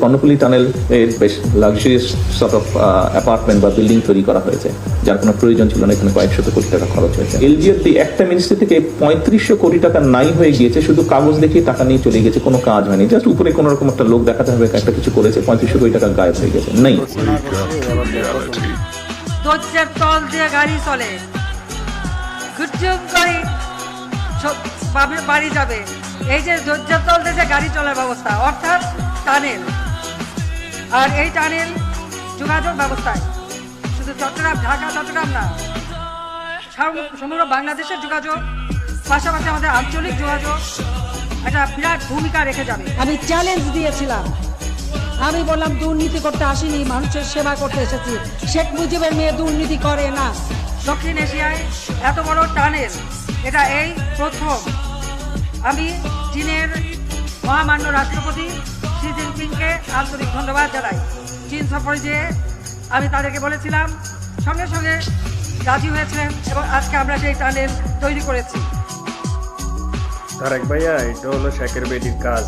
Karnaphuli tunnel এর বেশ luxurious sort of apartment বা বিল্ডিং তৈরি করা হয়েছে, যার কোনো প্রয়োজন ছিল না। এখানে কয়েকশত কোটি টাকা খরচ হয়েছে। এলজিএফডি একটা মিনিস্ট্রি থেকে 3500 কোটি টাকা নাই হয়ে গিয়েছে, শুধু কাগজ দেখিয়ে টাকা নিয়ে চলে গেছে, কোনো কাজ হয়নি। জাস্ট উপরে কোনো রকম একটা লোক দেখাতে হবে একটা কিছু করেছে, 3500 কোটি টাকা গায়েব হয়ে গেছে। নেই। ধৈর্যের তল দিয়ে গাড়ি চলে, গুজুম করে বাড়ি যাবে। এই যে ধৈর্যের তল দিয়ে যে গাড়ি চলার ব্যবস্থা, অর্থাৎ টানেল, আর এই টানেল যোগাযোগ ব্যবস্থায় শুধু চট্টগ্রাম, ঢাকা, চট্টগ্রাম না, সমগ্র বাংলাদেশের যোগাযোগ, পাশাপাশি আমাদের আঞ্চলিক যোগাযোগ একটা বিরাট ভূমিকা রেখে যাবে। আমি চ্যালেঞ্জ দিয়েছিলাম, আমি বললাম দুর্নীতি করতে আসিনি, মানুষের সেবা করতে এসেছি। শেখ মুজিবের মেয়ে দুর্নীতি করে না। দক্ষিণ এশিয়ায় এত বড় টানেল, এটা এই প্রথম। আমি চীনের মহামান্য রাষ্ট্রপতি শি জিনপিংকে আন্তরিক ধন্যবাদ জানাই। চীন সফরে যেয়ে আমি তাদেরকে বলেছিলাম, সঙ্গে সঙ্গে রাজি হয়েছিলেন এবং আজকে আমরা সেই টানেল তৈরি করেছি। তারেক ভাইয়া, এটা হলো শেখের বেটির কাজ।